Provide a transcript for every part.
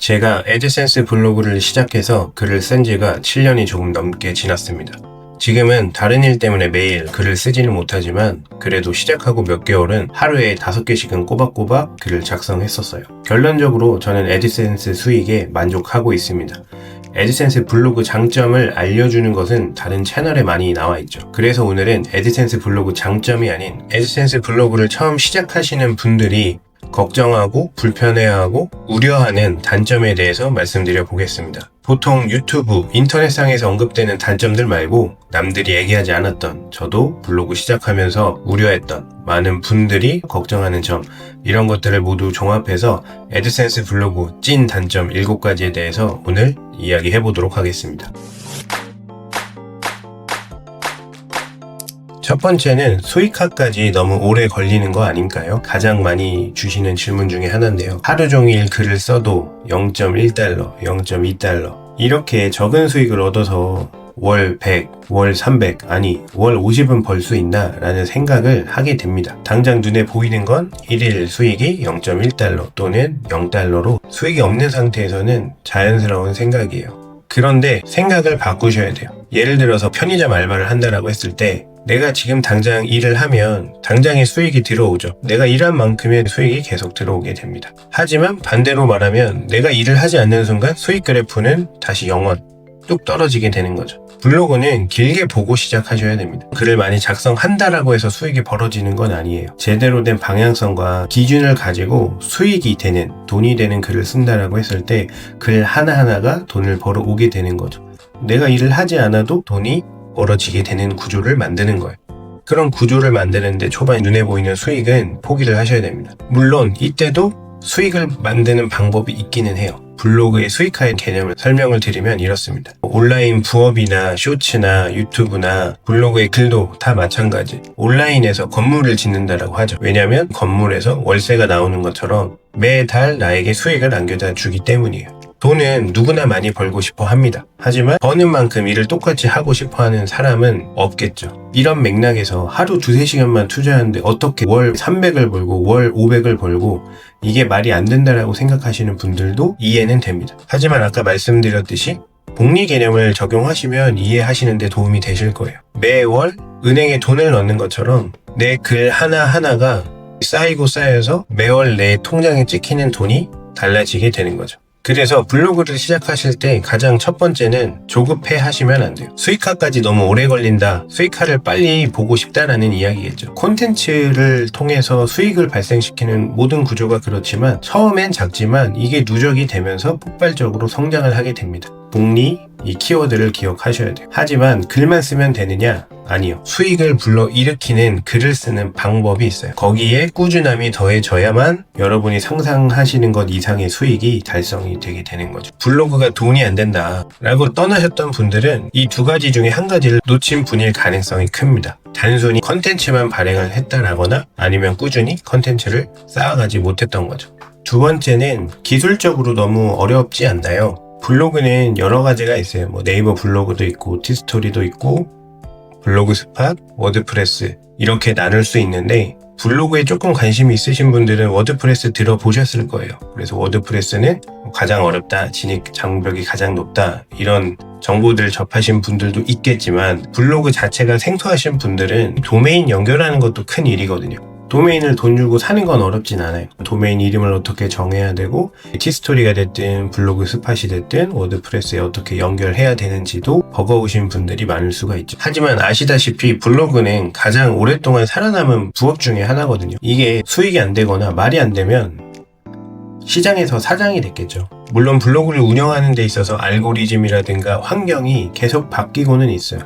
제가 애드센스 블로그를 시작해서 글을 쓴 지가 7년이 조금 넘게 지났습니다. 지금은 다른 일 때문에 매일 글을 쓰지는 못하지만 그래도 시작하고 몇 개월은 하루에 5개씩은 꼬박꼬박 글을 작성했었어요. 결론적으로 저는 애드센스 수익에 만족하고 있습니다. 애드센스 블로그 장점을 알려주는 것은 다른 채널에 많이 나와 있죠. 그래서 오늘은 애드센스 블로그 장점이 아닌 애드센스 블로그를 처음 시작하시는 분들이 걱정하고 불편해하고 우려하는 단점에 대해서 말씀드려 보겠습니다. 보통 유튜브, 인터넷상에서 언급되는 단점들 말고 남들이 얘기하지 않았던, 저도 블로그 시작하면서 우려했던 많은 분들이 걱정하는 점, 이런 것들을 모두 종합해서 애드센스 블로그 찐 단점 7가지에 대해서 오늘 이야기해 보도록 하겠습니다. 첫 번째는 수익화까지 너무 오래 걸리는 거 아닌가요? 가장 많이 주시는 질문 중에 하나인데요. 하루 종일 글을 써도 0.1달러, 0.2달러 이렇게 적은 수익을 얻어서 월 100, 월 300, 아니 월 50은 벌 수 있나? 라는 생각을 하게 됩니다. 당장 눈에 보이는 건 1일 수익이 0.1달러 또는 0달러로 수익이 없는 상태에서는 자연스러운 생각이에요. 그런데 생각을 바꾸셔야 돼요. 예를 들어서 편의점 알바를 한다라고 했을 때 내가 지금 당장 일을 하면 당장의 수익이 들어오죠. 내가 일한 만큼의 수익이 계속 들어오게 됩니다. 하지만 반대로 말하면 내가 일을 하지 않는 순간 수익 그래프는 다시 0원 뚝 떨어지게 되는 거죠. 블로그는 길게 보고 시작하셔야 됩니다. 글을 많이 작성한다라고 해서 수익이 벌어지는 건 아니에요. 제대로 된 방향성과 기준을 가지고 수익이 되는, 돈이 되는 글을 쓴다라고 했을 때 글 하나하나가 돈을 벌어오게 되는 거죠. 내가 일을 하지 않아도 돈이 벌어지게 되는 구조를 만드는 거예요. 그런 구조를 만드는데 초반에 눈에 보이는 수익은 포기를 하셔야 됩니다. 물론 이때도 수익을 만드는 방법이 있기는 해요. 블로그의 수익화의 개념을 설명을 드리면 이렇습니다. 온라인 부업이나 쇼츠나 유튜브나 블로그의 글도 다 마찬가지. 온라인에서 건물을 짓는다라고 하죠. 왜냐하면 건물에서 월세가 나오는 것처럼 매달 나에게 수익을 남겨다 주기 때문이에요. 돈은 누구나 많이 벌고 싶어 합니다. 하지만 버는 만큼 일을 똑같이 하고 싶어 하는 사람은 없겠죠. 이런 맥락에서 하루 2-3시간만 투자하는데 어떻게 월 300을 벌고 월 500을 벌고 이게 말이 안 된다라고 생각하시는 분들도 이해는 됩니다. 하지만 아까 말씀드렸듯이 복리 개념을 적용하시면 이해하시는 데 도움이 되실 거예요. 매월 은행에 돈을 넣는 것처럼 내 글 하나하나가 쌓이고 쌓여서 매월 내 통장에 찍히는 돈이 달라지게 되는 거죠. 그래서 블로그를 시작하실 때 가장 첫 번째는 조급해 하시면 안 돼요. 수익화까지 너무 오래 걸린다, 수익화를 빨리 보고 싶다라는 이야기겠죠. 콘텐츠를 통해서 수익을 발생시키는 모든 구조가 그렇지만 처음엔 작지만 이게 누적이 되면서 폭발적으로 성장을 하게 됩니다. 복리, 이 키워드를 기억하셔야 돼요. 하지만 글만 쓰면 되느냐? 아니요. 수익을 불러일으키는 글을 쓰는 방법이 있어요. 거기에 꾸준함이 더해져야만 여러분이 상상하시는 것 이상의 수익이 달성이 되게 되는 거죠. 블로그가 돈이 안 된다 라고 떠나셨던 분들은 이 2가지 중에 한 가지를 놓친 분일 가능성이 큽니다. 단순히 컨텐츠만 발행을 했다라거나 아니면 꾸준히 컨텐츠를 쌓아가지 못했던 거죠. 두 번째는 기술적으로 너무 어렵지 않나요? 블로그는 여러 가지가 있어요. 네이버 블로그도 있고 티스토리도 있고 블로그스팟, 워드프레스 이렇게 나눌 수 있는데 블로그에 조금 관심이 있으신 분들은 워드프레스 들어보셨을 거예요. 그래서 워드프레스는 가장 어렵다, 진입 장벽이 가장 높다 이런 정보들 접하신 분들도 있겠지만 블로그 자체가 생소하신 분들은 도메인 연결하는 것도 큰 일이거든요. 도메인을 돈 주고 사는 건 어렵진 않아요. 도메인 이름을 어떻게 정해야 되고 티스토리가 됐든 블로그 스팟이 됐든 워드프레스에 어떻게 연결해야 되는지도 버거우신 분들이 많을 수가 있죠. 하지만 아시다시피 블로그는 가장 오랫동안 살아남은 부업 중에 하나거든요. 이게 수익이 안 되거나 말이 안 되면 시장에서 사장이 됐겠죠. 물론 블로그를 운영하는 데 있어서 알고리즘이라든가 환경이 계속 바뀌고는 있어요.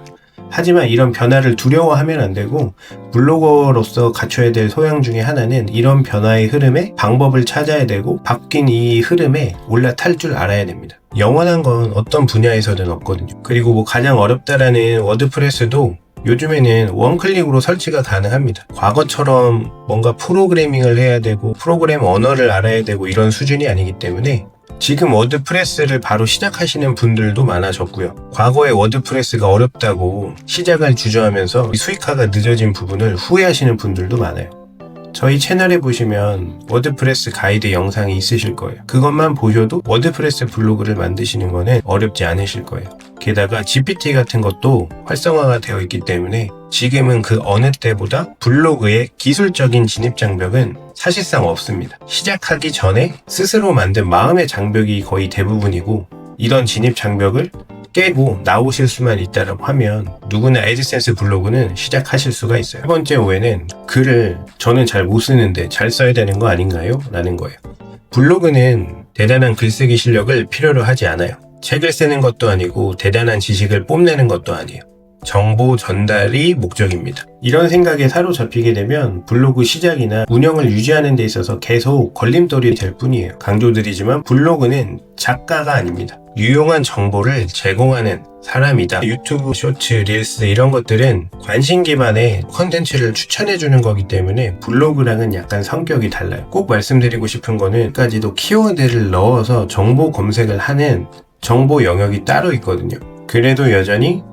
하지만 이런 변화를 두려워하면 안 되고 블로거로서 갖춰야 될 소양 중에 하나는 이런 변화의 흐름에 방법을 찾아야 되고 바뀐 이 흐름에 올라탈 줄 알아야 됩니다. 영원한 건 어떤 분야에서든 없거든요. 그리고 가장 어렵다라는 워드프레스도 요즘에는 원클릭으로 설치가 가능합니다. 과거처럼 뭔가 프로그래밍을 해야 되고 프로그램 언어를 알아야 되고 이런 수준이 아니기 때문에 지금 워드프레스를 바로 시작하시는 분들도 많아졌고요. 과거에 워드프레스가 어렵다고 시작을 주저하면서 수익화가 늦어진 부분을 후회하시는 분들도 많아요. 저희 채널에 보시면 워드프레스 가이드 영상이 있으실 거예요. 그것만 보셔도 워드프레스 블로그를 만드시는 거는 어렵지 않으실 거예요. 게다가 GPT 같은 것도 활성화가 되어 있기 때문에 지금은 그 어느 때보다 블로그의 기술적인 진입 장벽은 사실상 없습니다. 시작하기 전에 스스로 만든 마음의 장벽이 거의 대부분이고, 이런 진입 장벽을 깨고 나오실 수만 있다라고 하면 누구나 애드센스 블로그는 시작하실 수가 있어요. 세 번째 오해는 글을 저는 잘 못 쓰는데 잘 써야 되는 거 아닌가요? 라는 거예요. 블로그는 대단한 글쓰기 실력을 필요로 하지 않아요. 책을 쓰는 것도 아니고 대단한 지식을 뽐내는 것도 아니에요. 정보 전달이 목적입니다. 이런 생각에 사로잡히게 되면 블로그 시작이나 운영을 유지하는 데 있어서 계속 걸림돌이 될 뿐이에요. 강조드리지만 블로그는 작가가 아닙니다. 유용한 정보를 제공하는 사람이다. 유튜브 쇼츠, 릴스 이런 것들은 관심 기반의 컨텐츠를 추천해주는 거기 때문에 블로그랑은 약간 성격이 달라요. 꼭 말씀드리고 싶은 거는 까지도 키워드를 넣어서 정보 검색을 하는 정보 영역이 따로 있거든요. 그래도 여전히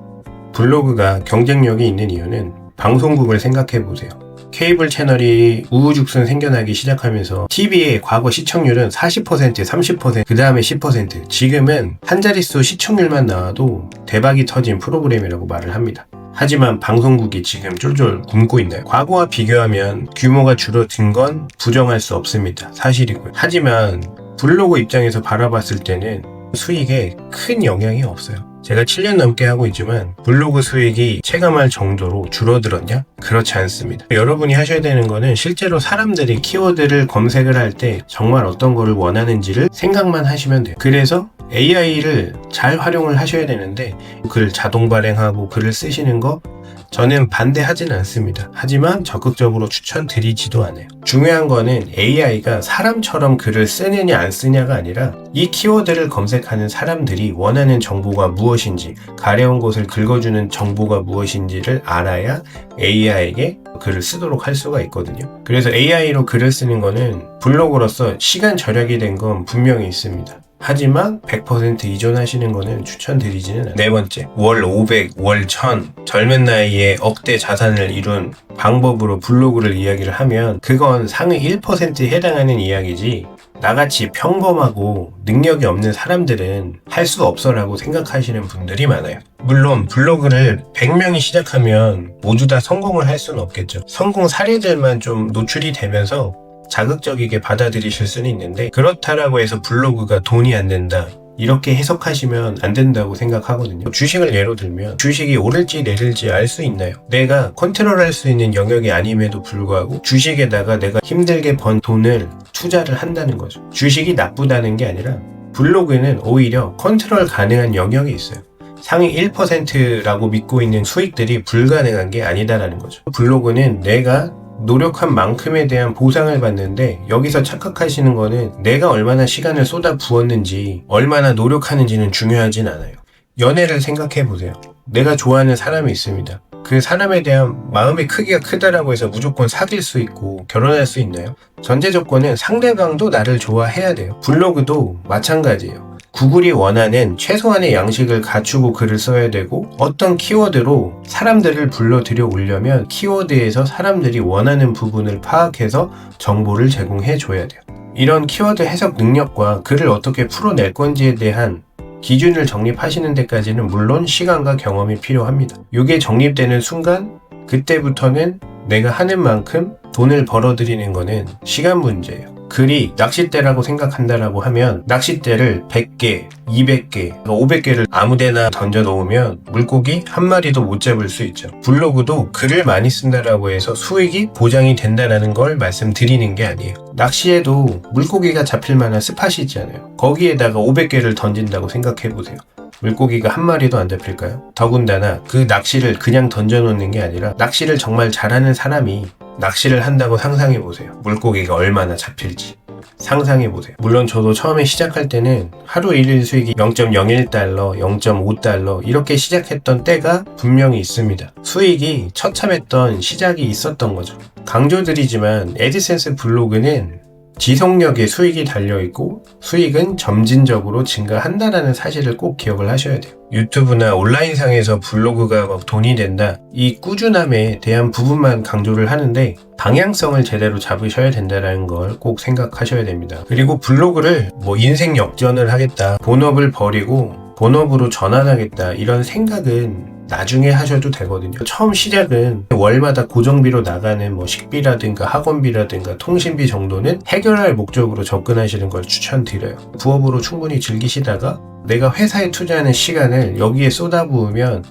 블로그가 경쟁력이 있는 이유는 방송국을 생각해 보세요. 케이블 채널이 우후죽순 생겨나기 시작하면서 TV의 과거 시청률은 40%, 30%, 그 다음에 10%, 지금은 한 자릿수 시청률만 나와도 대박이 터진 프로그램이라고 말을 합니다. 하지만 방송국이 지금 쫄쫄 굶고 있나요? 과거와 비교하면 규모가 줄어든 건 부정할 수 없습니다. 사실이고요. 하지만 블로그 입장에서 바라봤을 때는 수익에 큰 영향이 없어요. 제가 7년 넘게 하고 있지만 블로그 수익이 체감할 정도로 줄어들었냐? 그렇지 않습니다. 여러분이 하셔야 되는 거는 실제로 사람들이 키워드를 검색을 할 때 정말 어떤 거를 원하는지를 생각만 하시면 돼요. 그래서 AI를 잘 활용을 하셔야 되는데 글 자동 발행하고 글을 쓰시는 거 저는 반대하진 않습니다. 하지만 적극적으로 추천드리지도 않아요. 중요한 거는 AI가 사람처럼 글을 쓰느냐 안 쓰냐가 아니라 이 키워드를 검색하는 사람들이 원하는 정보가 무엇인지, 가려운 곳을 긁어주는 정보가 무엇인지를 알아야 AI에게 글을 쓰도록 할 수가 있거든요. 그래서 AI로 글을 쓰는 거는 블로그로서 시간 절약이 된 건 분명히 있습니다. 하지만 100% 이전하시는 거는 추천드리지는 않아요. 네 번째, 월 500, 월 1000, 젊은 나이에 억대 자산을 이룬 방법으로 블로그를 이야기를 하면 그건 상위 1%에 해당하는 이야기지, 나같이 평범하고 능력이 없는 사람들은 할 수 없어라고 생각하시는 분들이 많아요. 물론 블로그를 100명이 시작하면 모두 다 성공을 할 수는 없겠죠. 성공 사례들만 좀 노출이 되면서 자극적이게 받아들이실 수는 있는데, 그렇다라고 해서 블로그가 돈이 안 된다, 이렇게 해석하시면 안 된다고 생각하거든요. 주식을 예로 들면 주식이 오를지 내릴지 알 수 있나요? 내가 컨트롤할 수 있는 영역이 아님에도 불구하고 주식에다가 내가 힘들게 번 돈을 투자를 한다는 거죠. 주식이 나쁘다는 게 아니라 블로그는 오히려 컨트롤 가능한 영역이 있어요. 상위 1%라고 믿고 있는 수익들이 불가능한 게 아니다라는 거죠. 블로그는 내가 노력한 만큼에 대한 보상을 받는데, 여기서 착각하시는 거는 내가 얼마나 시간을 쏟아 부었는지, 얼마나 노력하는지는 중요하진 않아요. 연애를 생각해 보세요. 내가 좋아하는 사람이 있습니다. 그 사람에 대한 마음의 크기가 크다라고 해서 무조건 사귈 수 있고 결혼할 수 있나요? 전제 조건은 상대방도 나를 좋아해야 돼요. 블로그도 마찬가지예요. 구글이 원하는 최소한의 양식을 갖추고 글을 써야 되고, 어떤 키워드로 사람들을 불러들여 오려면 키워드에서 사람들이 원하는 부분을 파악해서 정보를 제공해 줘야 돼요. 이런 키워드 해석 능력과 글을 어떻게 풀어낼 건지에 대한 기준을 정립하시는 데까지는 물론 시간과 경험이 필요합니다. 이게 정립되는 순간 그때부터는 내가 하는 만큼 돈을 벌어들이는 거는 시간 문제예요. 글이 낚싯대라고 생각한다라고 하면 낚싯대를 100개, 200개, 500개를 아무데나 던져 놓으면 물고기 한 마리도 못 잡을 수 있죠. 블로그도 글을 많이 쓴다라고 해서 수익이 보장이 된다는 걸 말씀드리는 게 아니에요. 낚시에도 물고기가 잡힐 만한 스팟이 있잖아요. 거기에다가 500개를 던진다고 생각해 보세요. 물고기가 한 마리도 안 잡힐까요? 더군다나 그 낚시를 그냥 던져놓는 게 아니라 낚시를 정말 잘하는 사람이 낚시를 한다고 상상해보세요. 물고기가 얼마나 잡힐지 상상해보세요. 물론 저도 처음에 시작할 때는 하루 일일 수익이 0.01달러, 0.5달러 이렇게 시작했던 때가 분명히 있습니다. 수익이 처참했던 시작이 있었던 거죠. 강조드리지만 애드센스 블로그는 지속력에 수익이 달려있고 수익은 점진적으로 증가한다는 사실을 꼭 기억을 하셔야 돼요. 유튜브나 온라인상에서 블로그가 막 돈이 된다, 이 꾸준함에 대한 부분만 강조를 하는데 방향성을 제대로 잡으셔야 된다는 걸 꼭 생각하셔야 됩니다. 그리고 블로그를 뭐 인생 역전을 하겠다, 본업을 버리고 본업으로 전환하겠다, 이런 생각은 나중에 하셔도 되거든요. 처음 시작은 월마다 고정비로 나가는 뭐 식비라든가 학원비라든가 통신비 정도는 해결할 목적으로 접근하시는 걸 추천드려요. 부업으로 충분히 즐기시다가 내가 회사에 투자하는 시간을 여기에 쏟아부으면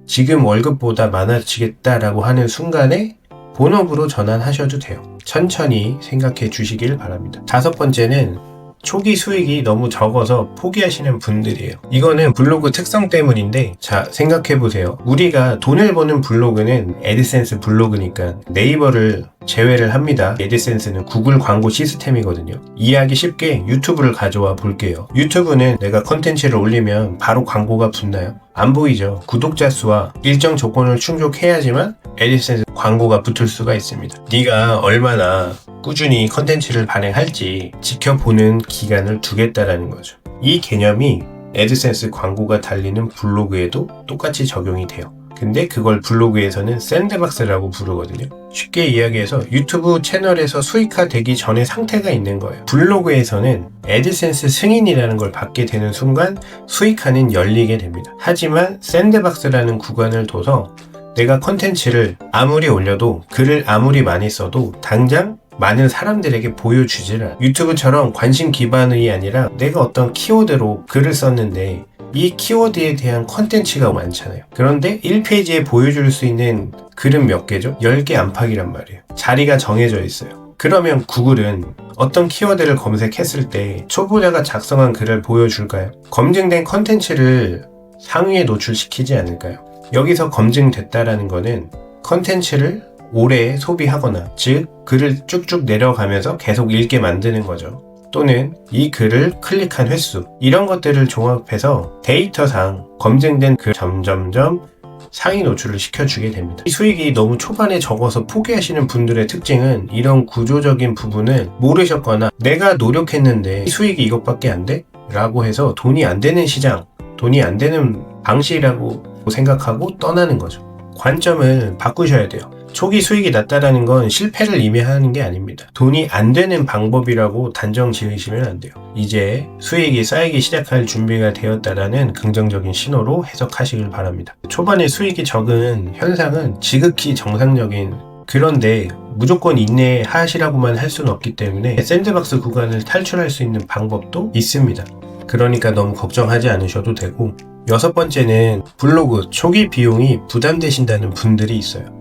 지금 월급보다 많아지겠다라고 하는 순간에 본업으로 전환하셔도 돼요. 천천히 생각해 주시길 바랍니다. 5번째는 초기 수익이 너무 적어서 포기하시는 분들이에요. 이거는 블로그 특성 때문인데, 자, 생각해보세요. 우리가 돈을 버는 블로그는 애드센스 블로그니까 네이버를 제외를 합니다. 애드센스는 구글 광고 시스템이거든요. 이해하기 쉽게 유튜브를 가져와 볼게요. 유튜브는 내가 컨텐츠를 올리면 바로 광고가 붙나요? 안 보이죠. 구독자 수와 일정 조건을 충족해야지만 애드센스 광고가 붙을 수가 있습니다. 네가 얼마나 꾸준히 컨텐츠를 발행할지 지켜보는 기간을 두겠다라는 거죠. 이 개념이 애드센스 광고가 달리는 블로그에도 똑같이 적용이 돼요. 근데 그걸 블로그에서는 샌드박스라고 부르거든요. 쉽게 이야기해서 유튜브 채널에서 수익화되기 전의 상태가 있는 거예요. 블로그에서는 애드센스 승인이라는 걸 받게 되는 순간 수익화는 열리게 됩니다. 하지만 샌드박스라는 구간을 둬서 내가 컨텐츠를 아무리 올려도, 글을 아무리 많이 써도 당장 많은 사람들에게 보여주질 않아요. 유튜브처럼 관심 기반이 아니라 내가 어떤 키워드로 글을 썼는데 이 키워드에 대한 컨텐츠가 많잖아요. 그런데 1페이지에 보여줄 수 있는 글은 몇 개죠? 10개 안팎이란 말이에요. 자리가 정해져 있어요. 그러면 구글은 어떤 키워드를 검색했을 때 초보자가 작성한 글을 보여줄까요? 검증된 컨텐츠를 상위에 노출시키지 않을까요? 여기서 검증됐다라는 거는 컨텐츠를 오래 소비하거나, 즉 글을 쭉쭉 내려가면서 계속 읽게 만드는 거죠. 또는 이 글을 클릭한 횟수, 이런 것들을 종합해서 데이터상 검증된 글 점점점 상위 노출을 시켜주게 됩니다. 이 수익이 너무 초반에 적어서 포기하시는 분들의 특징은 이런 구조적인 부분을 모르셨거나 내가 노력했는데 수익이 이것밖에 안 돼? 라고 해서 돈이 안 되는 시장, 돈이 안 되는 방식이라고 생각하고 떠나는 거죠. 관점을 바꾸셔야 돼요. 초기 수익이 낮다라는 건 실패를 의미하는 게 아닙니다. 돈이 안 되는 방법이라고 단정 지으시면 안 돼요. 이제 수익이 쌓이기 시작할 준비가 되었다라는 긍정적인 신호로 해석하시길 바랍니다. 초반에 수익이 적은 현상은 지극히 정상적인, 그런데 무조건 인내하시라고만 할 수는 없기 때문에 샌드박스 구간을 탈출할 수 있는 방법도 있습니다. 그러니까 너무 걱정하지 않으셔도 되고, 6번째는 블로그 초기 비용이 부담되신다는 분들이 있어요.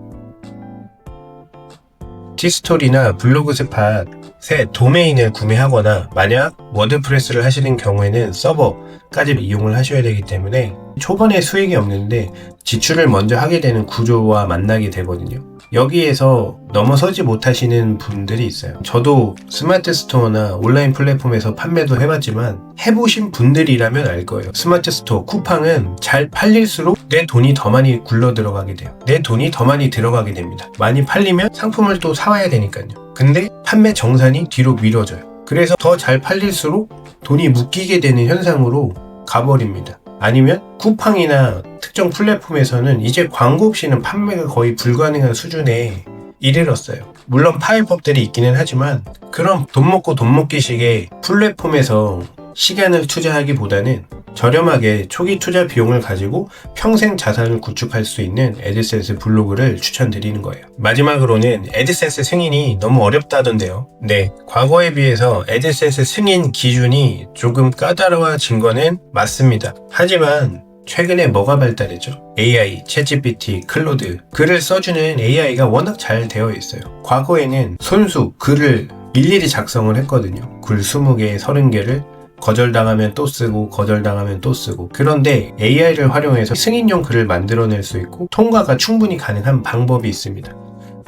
티스토리나 블로그스팟의 도메인을 구매하거나, 만약 워드프레스를 하시는 경우에는 서버까지 이용을 하셔야 되기 때문에 초반에 수익이 없는데 지출을 먼저 하게 되는 구조와 만나게 되거든요. 여기에서 넘어서지 못하시는 분들이 있어요. 저도 스마트 스토어나 온라인 플랫폼에서 판매도 해봤지만 해보신 분들이라면 알 거예요. 스마트 스토어 쿠팡은 잘 팔릴수록 내 돈이 더 많이 굴러 들어가게 돼요. 내 돈이 더 많이 들어가게 됩니다. 많이 팔리면 상품을 또 사와야 되니까요. 근데 판매 정산이 뒤로 미뤄져요. 그래서 더 잘 팔릴수록 돈이 묶이게 되는 현상으로 가버립니다. 아니면 쿠팡이나 특정 플랫폼에서는 이제 광고 없이는 판매가 거의 불가능한 수준에 이르렀어요. 물론 파일법들이 있기는 하지만 그런 돈 먹고 돈 먹기식의 플랫폼에서 시간을 투자하기보다는 저렴하게 초기 투자 비용을 가지고 평생 자산을 구축할 수 있는 애드센스 블로그를 추천드리는 거예요. 마지막으로는 애드센스 승인이 너무 어렵다던데요. 네, 과거에 비해서 애드센스 승인 기준이 조금 까다로워진 거는 맞습니다. 하지만 최근에 뭐가 발달했죠? AI, 챗GPT, 클로드, 글을 써주는 AI가 워낙 잘 되어 있어요. 과거에는 손수 글을 일일이 작성을 했거든요. 글 20개, 30개를 거절당하면 또 쓰고 거절당하면 또 쓰고. 그런데 AI를 활용해서 승인용 글을 만들어낼 수 있고 통과가 충분히 가능한 방법이 있습니다.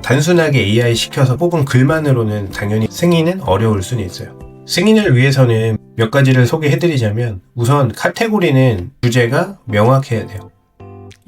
단순하게 AI 시켜서 뽑은 글만으로는 당연히 승인은 어려울 수는 있어요. 승인을 위해서는 몇 가지를 소개해드리자면, 우선 카테고리는 주제가 명확해야 돼요.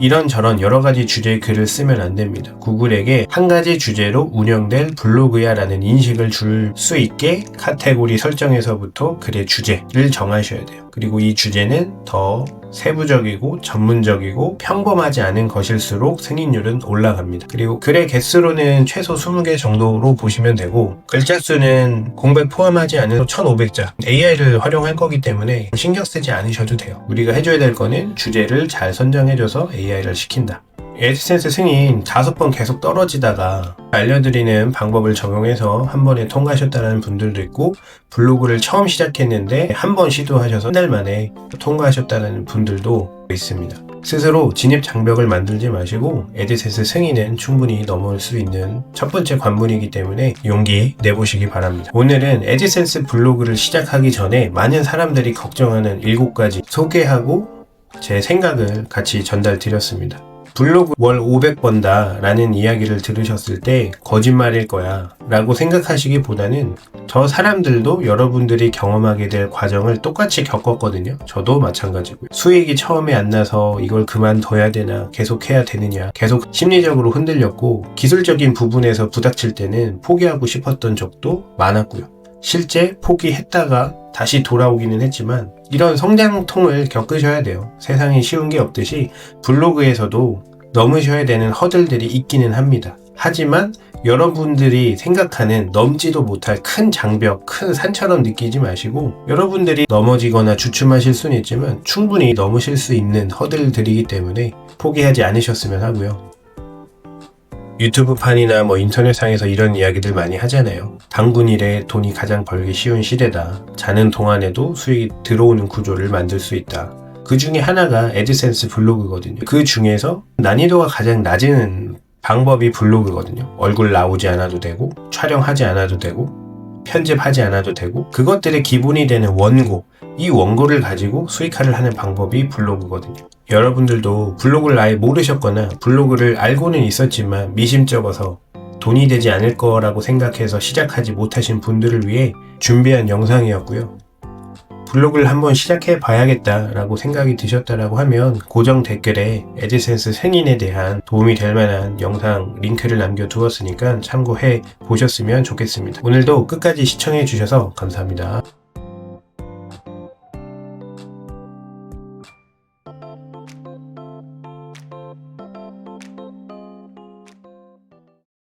이런저런 여러가지 주제의 글을 쓰면 안 됩니다. 구글에게 한 가지 주제로 운영될 블로그야 라는 인식을 줄 수 있게 카테고리 설정에서부터 글의 주제를 정하셔야 돼요. 그리고 이 주제는 더 세부적이고 전문적이고 평범하지 않은 것일수록 승인율은 올라갑니다. 그리고 글의 개수로는 최소 20개 정도로 보시면 되고, 글자 수는 공백 포함하지 않은 1500자 AI를 활용할 거기 때문에 신경 쓰지 않으셔도 돼요. 우리가 해줘야 될 거는 주제를 잘 선정해줘서 AI를 시킨다. 애드센스 승인 5번 계속 떨어지다가 알려드리는 방법을 적용해서 한 번에 통과하셨다는 분들도 있고, 블로그를 처음 시작했는데 한 번 시도하셔서 한 달 만에 통과하셨다는 분들도 있습니다. 스스로 진입 장벽을 만들지 마시고 애드센스 승인은 충분히 넘을 수 있는 첫 번째 관문이기 때문에 용기 내보시기 바랍니다. 오늘은 애드센스 블로그를 시작하기 전에 많은 사람들이 걱정하는 7가지 소개하고 제 생각을 같이 전달 드렸습니다. 블로그 월 500 번다 라는 이야기를 들으셨을 때 거짓말일 거야 라고 생각하시기보다는 저 사람들도 여러분들이 경험하게 될 과정을 똑같이 겪었거든요. 저도 마찬가지고요. 수익이 처음에 안 나서 이걸 그만둬야 되나 계속해야 되느냐 계속 심리적으로 흔들렸고, 기술적인 부분에서 부닥칠 때는 포기하고 싶었던 적도 많았고요. 실제 포기했다가 다시 돌아오기는 했지만 이런 성장통을 겪으셔야 돼요. 세상에 쉬운 게 없듯이 블로그에서도 넘으셔야 되는 허들들이 있기는 합니다. 하지만 여러분들이 생각하는 넘지도 못할 큰 장벽, 큰 산처럼 느끼지 마시고, 여러분들이 넘어지거나 주춤하실 수는 있지만 충분히 넘으실 수 있는 허들들이기 때문에 포기하지 않으셨으면 하고요. 유튜브판이나 인터넷상에서 이런 이야기들 많이 하잖아요. 당군일에 돈이 가장 벌기 쉬운 시대다. 자는 동안에도 수익이 들어오는 구조를 만들 수 있다. 그 중에 하나가 애드센스 블로그거든요. 그 중에서 난이도가 가장 낮은 방법이 블로그거든요. 얼굴 나오지 않아도 되고, 촬영하지 않아도 되고, 편집하지 않아도 되고, 그것들의 기본이 되는 원고, 이 원고를 가지고 수익화를 하는 방법이 블로그거든요. 여러분들도 블로그를 아예 모르셨거나 블로그를 알고는 있었지만 미심쩍어서 돈이 되지 않을 거라고 생각해서 시작하지 못하신 분들을 위해 준비한 영상이었고요. 블로그를 한번 시작해 봐야겠다라고 생각이 드셨다라고 하면 고정 댓글에 애드센스 승인에 대한 도움이 될 만한 영상 링크를 남겨두었으니까 참고해 보셨으면 좋겠습니다. 오늘도 끝까지 시청해 주셔서 감사합니다.